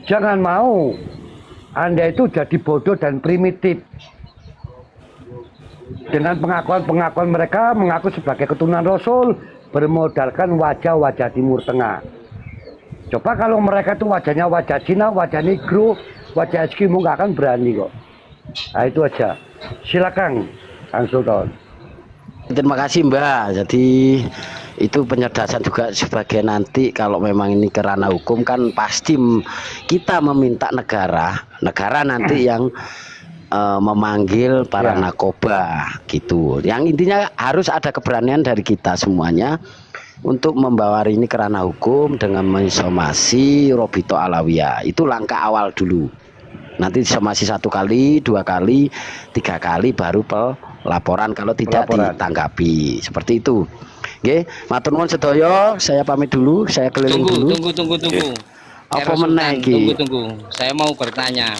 Jangan mau Anda itu jadi bodoh dan primitif. Dengan pengakuan-pengakuan mereka mengaku sebagai keturunan Rasul bermodalkan wajah-wajah Timur Tengah. Coba kalau mereka itu wajahnya wajah Cina, wajah Negro, wajah Eskimo, nggak akan berani kok. Nah itu aja. Silakan Kang Sultan. Terima kasih Mbak. Jadi itu pencerdasan juga sebagai nanti kalau memang ini kerana hukum kan pasti kita meminta negara nanti yang memanggil para narkoba gitu. Yang intinya harus ada keberanian dari kita semuanya untuk membawa ini kerana hukum dengan mensomasi Robito Alawiyah. Itu langkah awal dulu. Nanti somasi 1 kali, 2 kali, 3 kali baru laporan kalau tidak ditanggapi. Seperti itu. Oke, matur nuwun sedaya, saya pamit dulu, saya keliling dulu. Tunggu. Apa meneh iki? Tunggu. Saya mau bertanya.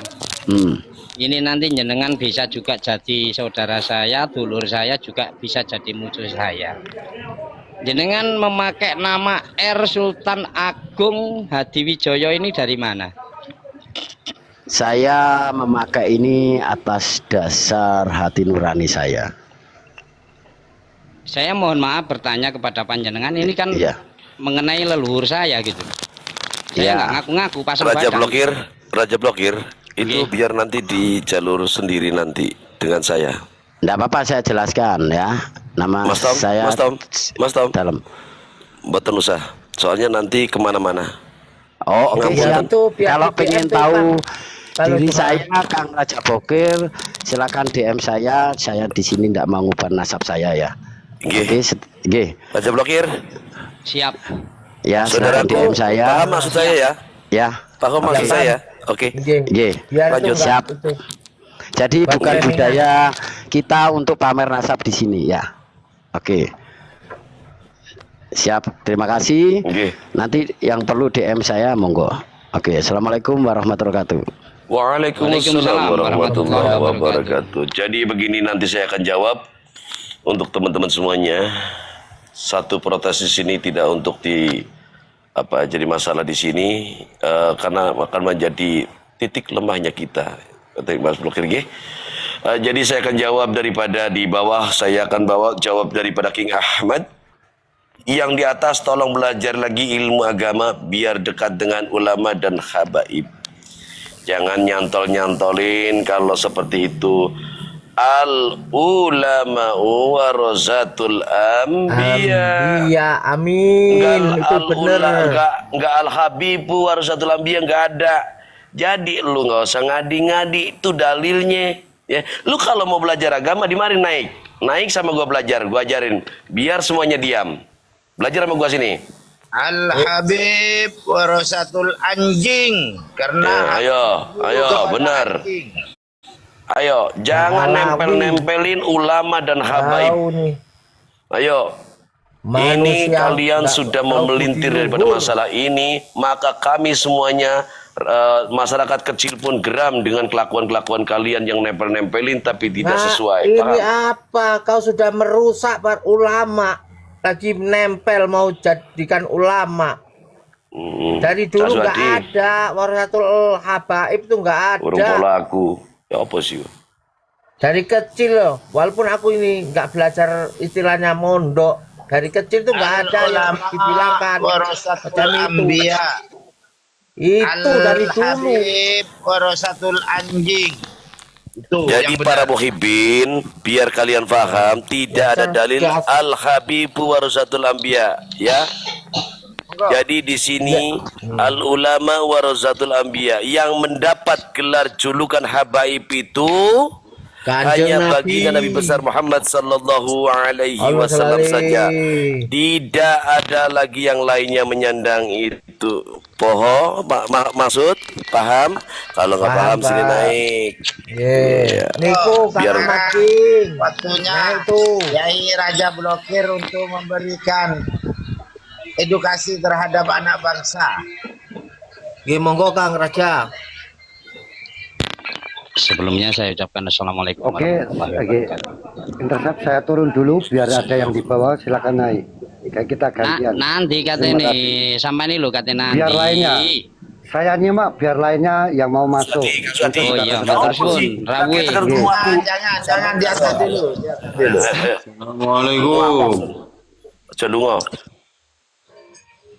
Ini nanti jenengan bisa juga jadi saudara saya, dulur saya juga bisa jadi musuh saya. Jenengan memakai nama R Sultan Agung Hadiwijoyo ini dari mana? Saya memakai ini atas dasar hati nurani saya. Saya mohon maaf bertanya kepada panjenengan, ini kan mengenai leluhur saya gitu. Saya nggak ngaku-ngaku pasang Raja Blokir itu biar nanti di jalur sendiri nanti dengan saya. Nggak apa-apa, saya jelaskan ya. Nama Mas Tom, saya Mas Tom dalam. Betul usah. Soalnya nanti kemana-mana. Oh oke, kalau pengen tahu diri saya Kang Raja Blokir, silakan DM saya di sini tidak mengubah nasab saya ya. Oke, Raja Blokir. Siap. Ya, silakan DM saya. Paham maksud saya ya? Ya. Paham maksud saya? Oke. Lanjut. Siap. Jadi bukan budaya kita untuk pamer nasab di sini ya. Oke. Siap, terima kasih. Nanti yang perlu DM saya monggo. Oke, assalamualaikum warahmatullahi wabarakatuh. Waalaikumsalam warahmatullahi wabarakatuh. Jadi begini, nanti saya akan jawab untuk teman-teman semuanya. Satu protes di sini tidak untuk jadi masalah di sini karena akan menjadi titik lemahnya kita. Kata Mas Blokir. Jadi saya akan jawab daripada di bawah, saya akan jawab daripada King Ahmad. Yang di atas tolong belajar lagi ilmu agama biar dekat dengan ulama dan habaib. Jangan nyantol-nyantolin kalau seperti itu. Al ulama warasatul anbiya. Amin. Itu benar. Enggak al habibu warasatul anbiya, enggak ada. Jadi lu nggak usah ngadi-ngadi, itu dalilnya. Ya, lu kalau mau belajar agama di mari naik sama gua belajar, gua ajarin. Biar semuanya diam. Belajar sama gua sini. Al Habib warasatul anjing karena ayo benar. Ayo, jangan nempel-nempelin ulama dan habaib. Ayo. Ini kalian sudah memelintir daripada masalah ini, maka kami semuanya masyarakat kecil pun geram dengan kelakuan-kelakuan kalian yang nempel-nempelin tapi tidak sesuai. Ini apa? Kau sudah merusak para ulama. Lagi nempel mau jadikan ulama. Dari dulu nggak ada warasatul habaib itu nggak ada. Urung pola aku. Ya apa sih? Dari kecil loh, walaupun aku ini nggak belajar istilahnya mondok, dari kecil tuh nggak ada yang dibilangkan warasatul anbiya. Itu dari dulu. Warasatul anjing. Itu jadi para muhibbin, biar kalian paham, tidak ada dalil al habibu warasatul anbiya, ya. Jadi di sini al ulama warasatul anbiya, yang mendapat gelar julukan habaib itu hanya baginda Nabi besar Muhammad sallallahu alaihi wasallam saja. Tidak ada lagi yang lainnya menyandang itu. Maksud paham? Kalau nggak paham sini naik. Niku biar makin waktunya itu Yai Raja Blokir untuk memberikan edukasi terhadap anak bangsa. Monggo Kang Raja. Sebelumnya saya ucapkan assalamualaikum. Oke. Intercept saya turun dulu biar ada yang di bawah, silakan naik. Kita gantian. Nanti katanya nih, sama ini lo katanya nanti. Biar lainnya. saya nyimak biar lainnya yang mau masuk. Oh iya, matur suwun, rawuh. Jangan di atas dulu. Assalamualaikum. Cendungo.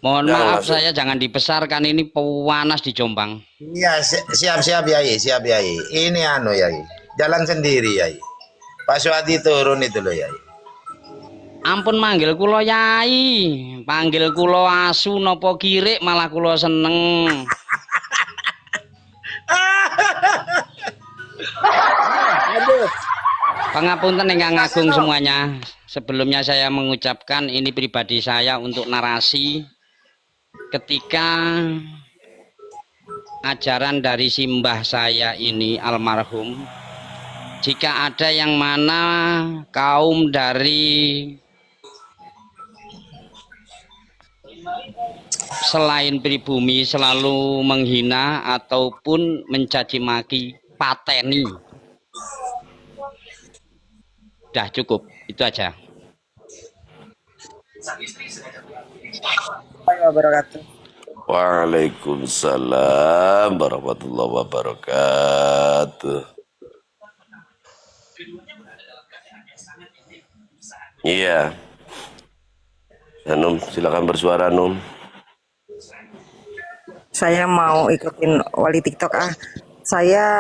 Mohon Jangan maaf langsung. saya jangan dibesarkan, ini panas di Jombang. Iya, siap Yai, siap Yai. Ini anu Yai, jalan sendiri Yai. Pak Suhadi turun itu loh Yai. Ampun manggil kula Yai, panggil kula asu nopo kirik malah kula seneng. Pangapunten ingkang agung semuanya. Sebelumnya saya mengucapkan ini pribadi saya untuk narasi ketika ajaran dari simbah saya ini almarhum, jika ada yang mana kaum dari selain pribumi selalu menghina ataupun mencaci maki, pateni. Dah cukup, itu aja. Waalaikumsalam warahmatullahi wabarakatuh. Iya. Num, silakan bersuara Num. Saya mau ikutin wali TikTok ah. Saya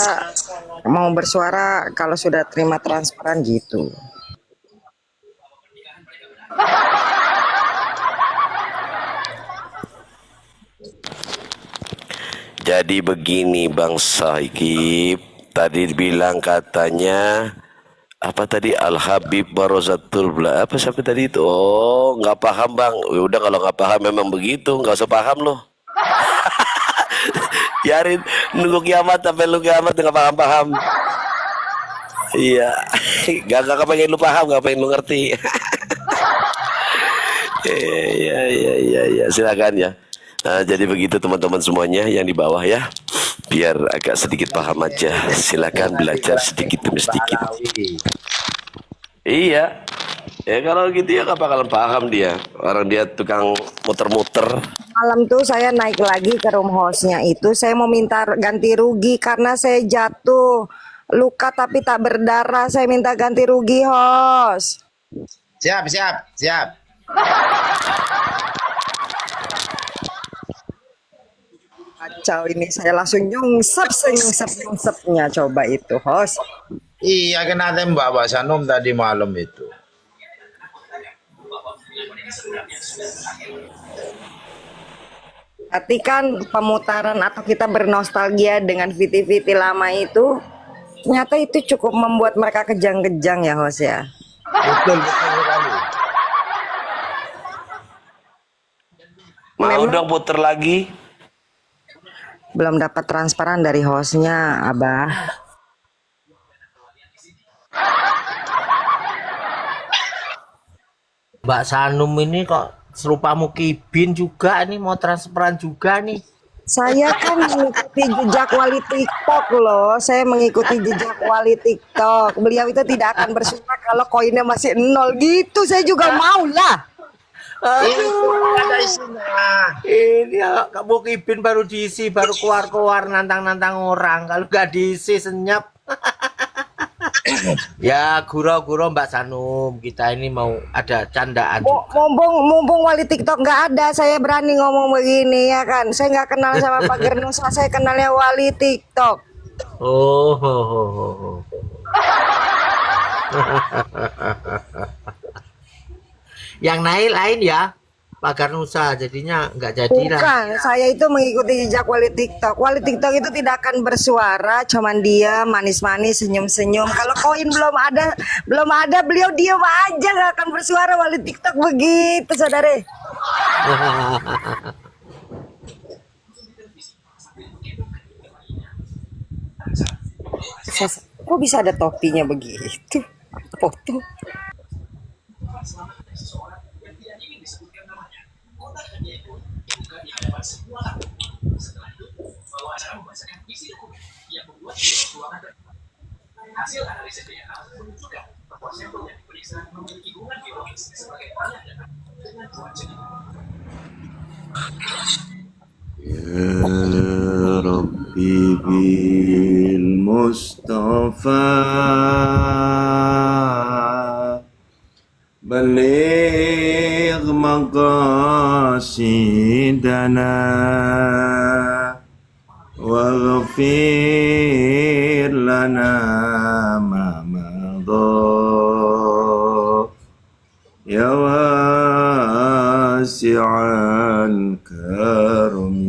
mau bersuara kalau sudah terima transparan gitu. Jadi begini Bang Saikib, tadi bilang katanya apa tadi Al Habib Barozatul Bla apa sampai tadi itu? Oh nggak paham Bang. Ya udah kalau nggak paham memang begitu, nggak usah paham loh. Biarin nunggu kiamat sampai lu kiamat nggak paham-paham. Iya, gak pengen lu paham, gak pengen lu ngerti. Ya, silakan ya. Nah, jadi begitu teman-teman semuanya yang di bawah ya. Biar agak sedikit paham aja. Silakan belajar sedikit demi sedikit. Iya. Ya kalau gitu ya gak bakalan paham dia. Orang dia tukang muter-muter. Malam tuh saya naik lagi ke room hostnya itu. Saya mau minta ganti rugi karena saya jatuh. Luka tapi tak berdarah. Saya minta ganti rugi host. Siap. Kacau ini saya langsung nyungsepnya coba itu host. Iya kena tembak Pak Sanum tadi malam itu. Tapi kan pemutaran atau kita bernostalgia dengan VT-VT lama itu ternyata itu cukup membuat mereka kejang-kejang ya host ya. Betul sekali. Mau dong puter lagi. Belum dapat transparan dari hostnya Abah. Mbak Sanum ini kok serupa Mukibin juga nih, mau transparan juga nih. Saya kan mengikuti jejak wali TikTok loh. Saya mengikuti jejak wali TikTok. Beliau itu tidak akan bersuara kalau koinnya masih 0 gitu. Saya juga mau lah. Ada isinya. Ini ya, Kak Mukibin baru diisi, baru keluar-keluar nantang-nantang orang. Kalau nggak diisi senyap. Ya gurau-gurau Mbak Sanum, kita ini mau ada candaan. Mumpung wali TikTok nggak ada, saya berani ngomong begini ya kan. Saya nggak kenal sama Pak Gernusa, saya kenalnya wali TikTok. Oh. Yang lain ya Pak Garnusa, jadinya nggak jadi lah. Bukan, saya itu mengikuti jejak wali TikTok. Wali TikTok itu tidak akan bersuara, cuman dia manis-manis, senyum-senyum. Kalau koin belum ada, beliau diam aja, nggak akan bersuara. Wali TikTok begitu, saudara. Kok bisa ada topinya begitu? Foto. يا ربي بالمصطفى بلغ مقاصدنا واغفر لنا ما مضى يا واسع الكرم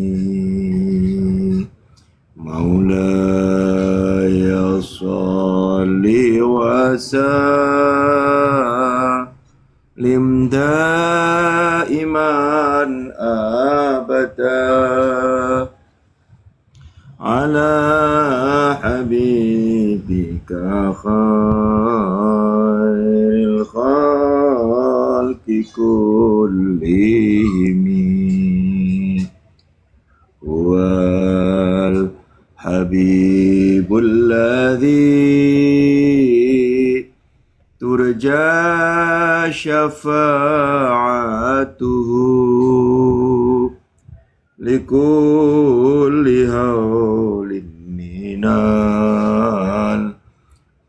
مولاي صل وسلم دائما أبدا على حبيبك خير الخلق كلهم هو الحبيب الذي ترجى شفاعته لكل هول من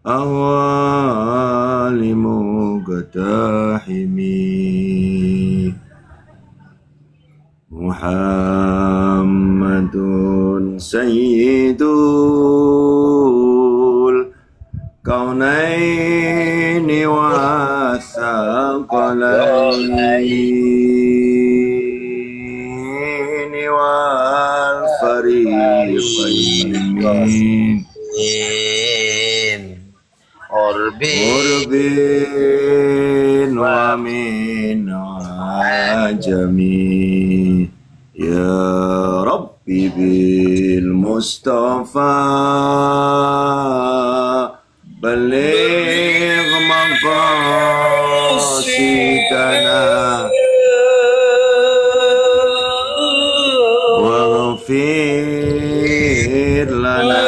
الأهوال مقتحم محمد سيد الكونين والثقلين والفريقين قرب ومن عجم يا ربي بالمصطفى بلغ مقاصدنا واغفر لنا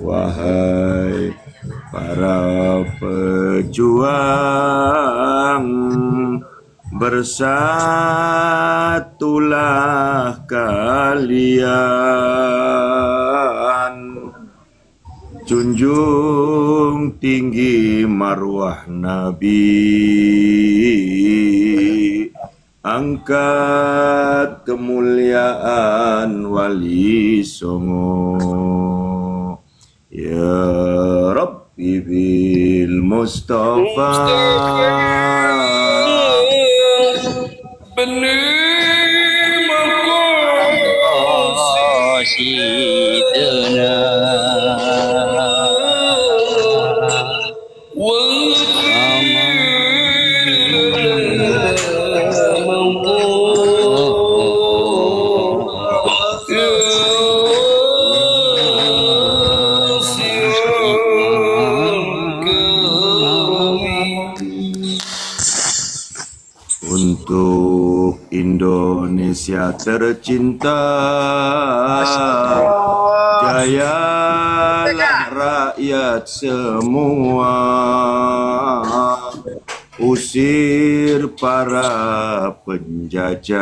wahai para pejuang, bersatulah kalian, junjung tinggi marwah Nabi, angkat kemuliaan Wali Songo. Ya Rabbi bil Mustafa untuk Indonesia tercinta, jayalah rakyat semua, usir para penjajah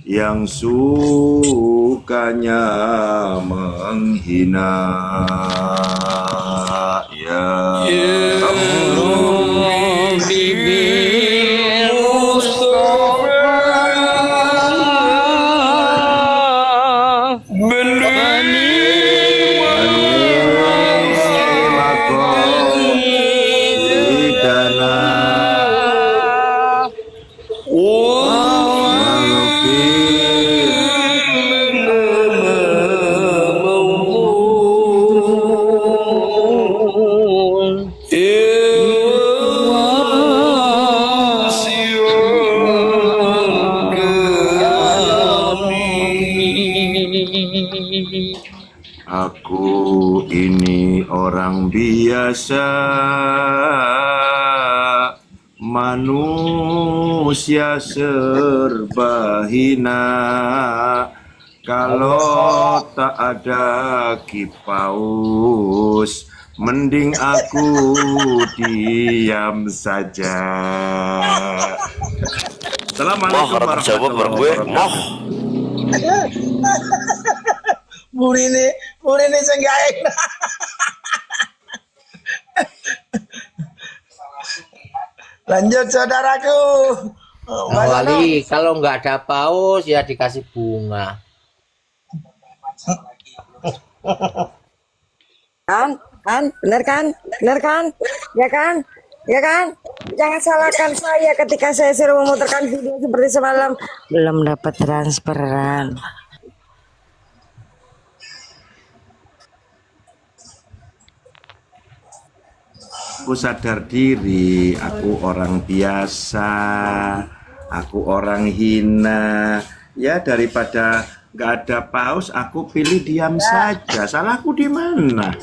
yang sukanya menghina. Ya aku ini orang biasa, manusia manusia serba hina. Kalau tak ada Kipaus, mending aku diam saja. Assalamualaikum terjawab bareng gue. Murini senggaeng. Lanjut saudaraku. Wali, kalau nggak ada paus ya dikasih bunga. Bener kan, ya kan. Jangan salahkan saya ketika saya suruh memutarkan video seperti semalam belum dapat transferan. Aku sadar diri, aku orang biasa, aku orang hina. Ya daripada nggak ada paus, aku pilih diam saja. Salahku di mana?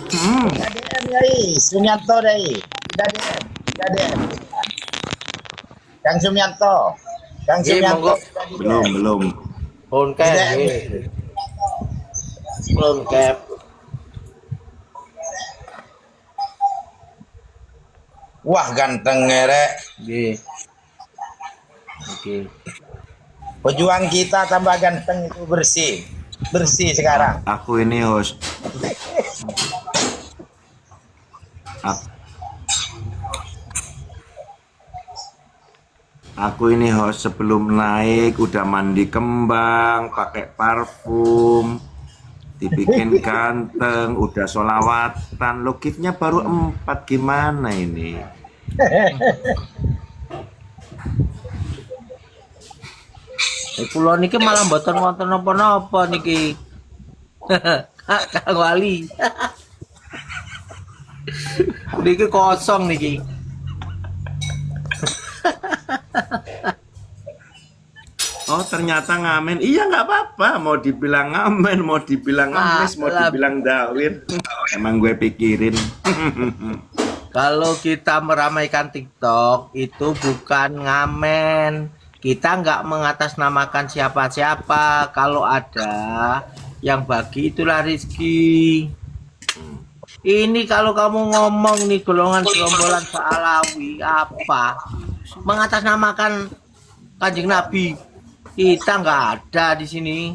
Sumianto deh. Daden. Kang Sumianto. Belum. Cap. Wah ganteng ngerek. Oke. Pejuang kita tambah ganteng itu bersih sekarang. Aku ini host. Aku ini host sebelum naik udah mandi kembang, pakai parfum, dibikin ganteng, udah sholawatan, lo kitnya baru 4, gimana ini? Pulau niki malah mboten wonten napa-napa niki. Kang Wali. Niki kosong niki. Oh ternyata ngamen. Iya nggak apa-apa, mau dibilang ngamen, mau dibilang ngemis, mau dibilang dawir. Emang gue pikirin. Kalau kita meramaikan TikTok itu bukan ngamen. Kita nggak mengatasnamakan siapa-siapa. Kalau ada yang bagi itulah rezeki. Ini kalau kamu ngomong nih golongan gerombolan Alawi apa? Mengatasnamakan Kanjeng Nabi. Kita nggak ada di sini.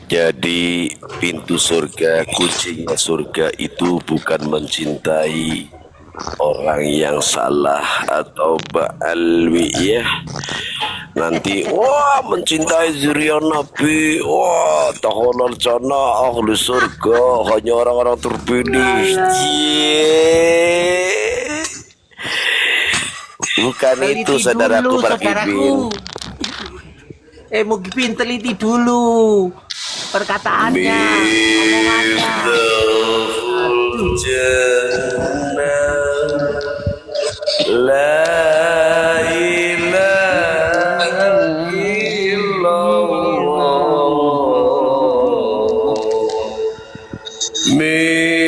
Jadi pintu surga, kuncinya surga itu bukan mencintai orang yang salah atau ba'alwi ya. Nanti wah mencintai zuriat Nabi, wah tahun jannah ahli surga hanya orang-orang terpilih. Bukan itu saudaraku Parkibin. Mungkin teliti dulu perkataannya, Miftahul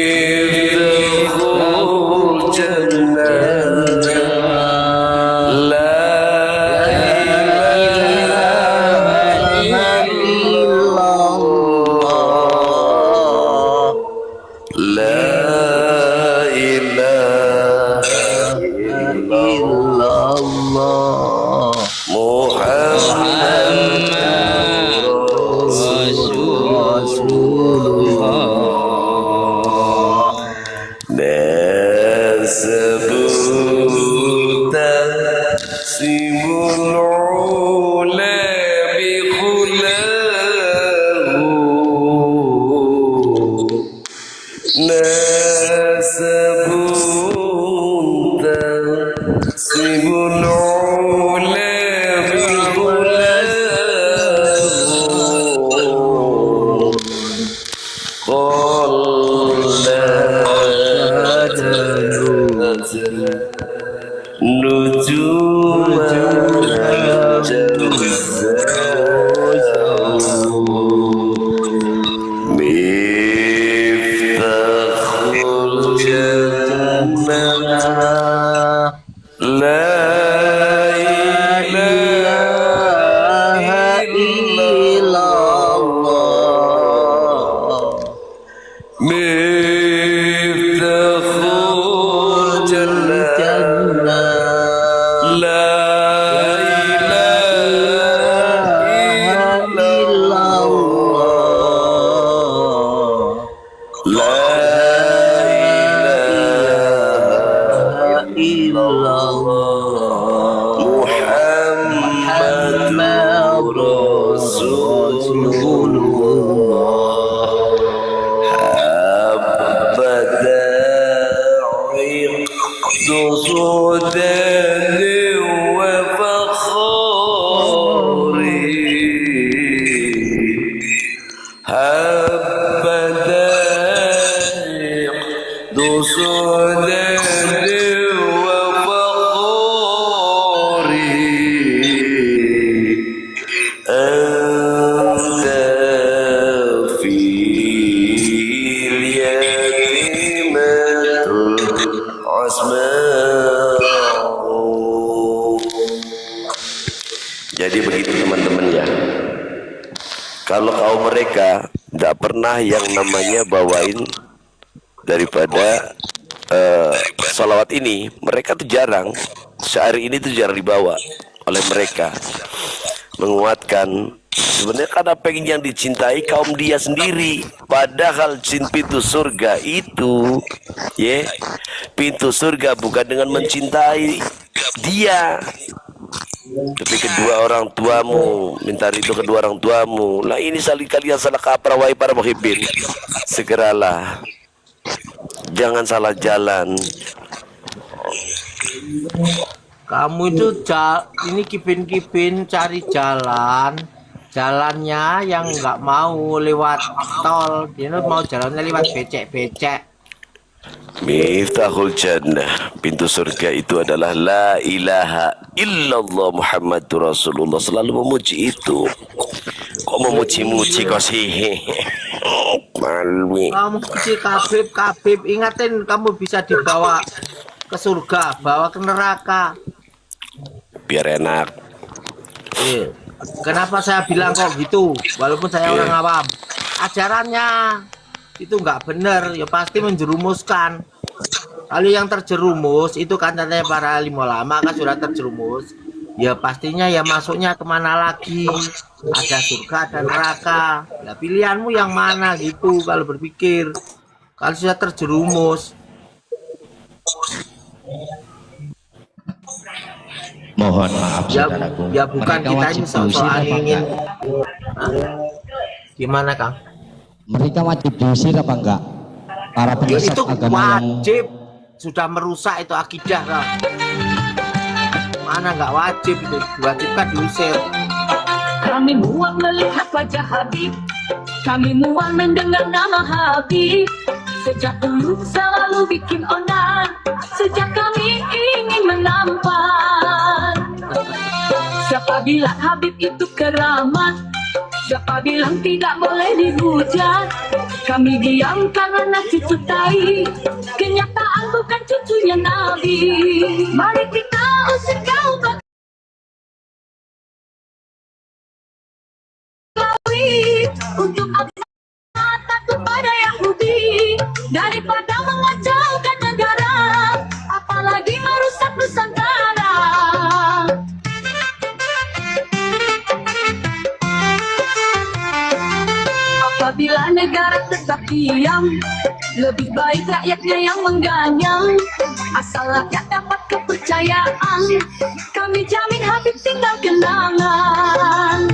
La ilaha illallah Miftahul Jannah La ilaha illallah La ilaha illallah Muhammadur Rasulullah Habada'iq Dusudani wa fakhari Habada'iq Dusudani wa fakhari Anta fil yatimatul asma'u. Jadi begitu teman-teman ya. Kalau kaum mereka tidak pernah yang namanya bawain daripada salawat ini, mereka tuh jarang. Sehari ini tuh jarang dibawa oleh mereka. Menguatkan sebenarnya karena pengen yang dicintai kaum dia sendiri, padahal pintu surga itu pintu surga bukan dengan mencintai dia, tapi kedua orang tuamu, minta ridho kedua orang tuamu. Lah ini kalian salah kaprah wahai para muhibbin, segeralah, jangan salah jalan. Kamu itu ini kipin-kipin cari jalannya yang nggak mau lewat tol, dia mau jalannya lewat becek-becek. Miftahul Jannah, pintu surga itu adalah la ilaha illallah Muhammadur Rasulullah. Selalu memuji itu. Kok memuji-muji kok sih? Malmi. Kamu kecil kabib, ingatin kamu bisa dibawa ke surga, bawa ke neraka. Biar enak. Kenapa saya bilang kok gitu? Walaupun saya orang awam, ajarannya itu nggak benar, ya pasti menjerumuskan. Kalau yang terjerumus itu kan katanya para alim ulama kan sudah terjerumus, ya pastinya ya masuknya kemana lagi? Ada surga, ada neraka. Nah, pilihanmu yang mana gitu kalau berpikir? Kalau sudah terjerumus. Mohon maaf saudaraku. Ya bukan kita ini soal ingin. Gimana Kang? Mereka wajib diusir apa enggak? Para Ya penyesat itu agama wajib, sudah merusak itu akidah Kang. Mana nggak wajib itu, diwajibkan diusir. Kami muak melihat wajah Habib, kami muak mendengar nama Habib. Sejak dulu selalu bikin onar, sejak kami ingin menampak. Siapa bilang Habib itu keramat? Siapa bilang tidak boleh dihujat? Kami diam karena cucu tai, kenyataan bukan cucunya Nabi. Mari kita usir kau untuk apa takut pada Yahudi, daripada mengacaukan negara, apalagi merusak Nusantara. Apabila negara tetap diam, lebih baik rakyatnya yang mengganyang. Asal rakyat dapat kepercayaan, kami jamin Habib tinggal kenangan.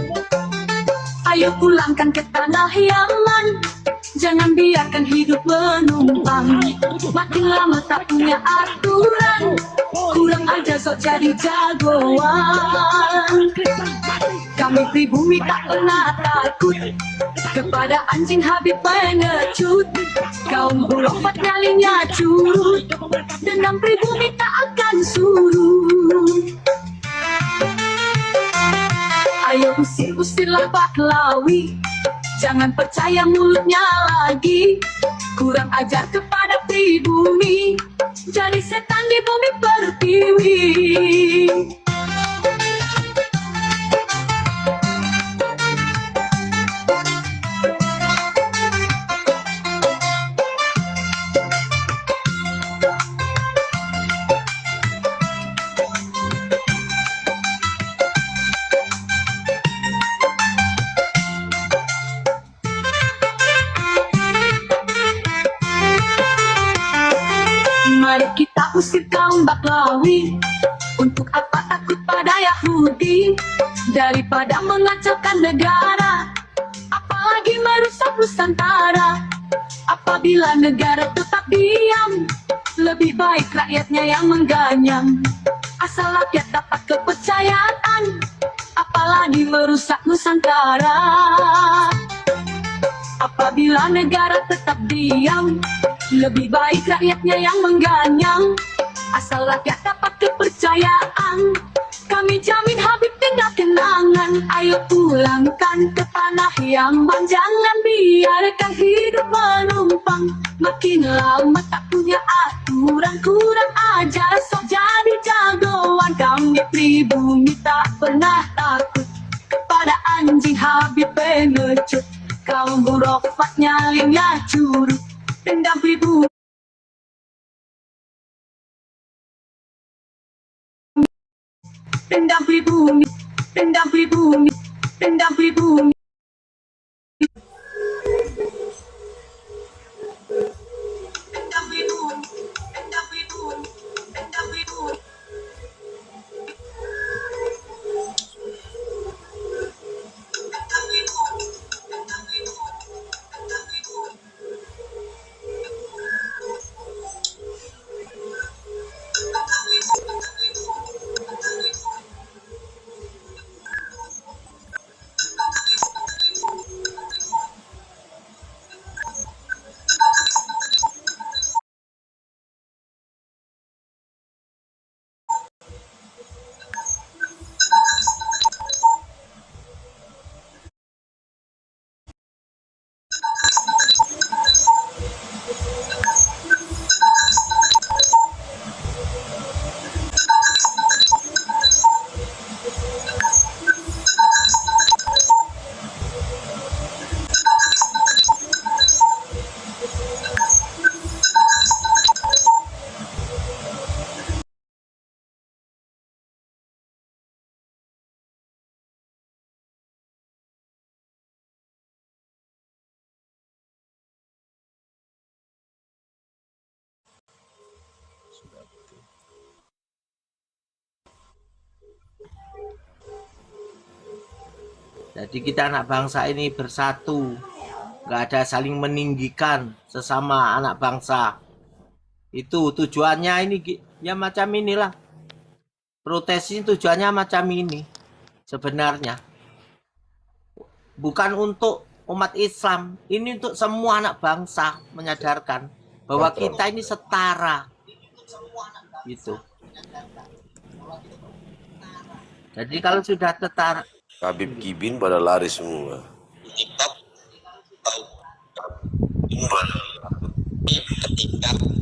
Ayo pulangkan ke tanah Yaman, jangan biarkan hidup menumpang. Makin lama tak punya aturan, kurang aja sok jadi jagoan. Kami pribumi tak pernah takut kepada anjing Habib pengecut. Kaum buruk nyalinya curut, dendam pribumi tak akan surut. Ayo usir-usirlah Pahlawi, jangan percaya mulutnya lagi. Kurang ajar kepada pribumi, jadi setan di bumi pertiwi. Mari kita usir kaum Baklawi. Untuk apa takut pada Yahudi? Daripada mengacaukan negara, apalagi merusak Nusantara. Apabila negara tetap diam, lebih baik rakyatnya yang mengganyang. Asal rakyat dapat kepercayaan, apalagi merusak Nusantara. Apabila negara tetap diam, lebih baik rakyatnya yang mengganyang. Asal rakyat dapat kepercayaan, kami jamin Habib tinggal kenangan. Ayo pulangkan ke tanah yang bang, jangan biarkan hidup menumpang. Makin lama tak punya aturan, kurang ajar sok jadi jagoan. Kami pribumi tak pernah takut kepada anjing Habib pengecut. Kaum burofat nyalinya curut, dendam pribumi. Dendam pribumi, dendam pribumi, dendam pribumi. Dendam pribumi, dendam pribumi, dendam pribumi. Jadi kita anak bangsa ini bersatu, nggak ada saling meninggikan sesama anak bangsa. Itu tujuannya ini ya macam inilah. Protes ini tujuannya macam ini sebenarnya. Bukan untuk umat Islam, ini untuk semua anak bangsa, menyadarkan bahwa kita ini setara. Gitu. Jadi kalau sudah setara, Habib Kibin pada lari semua. ketika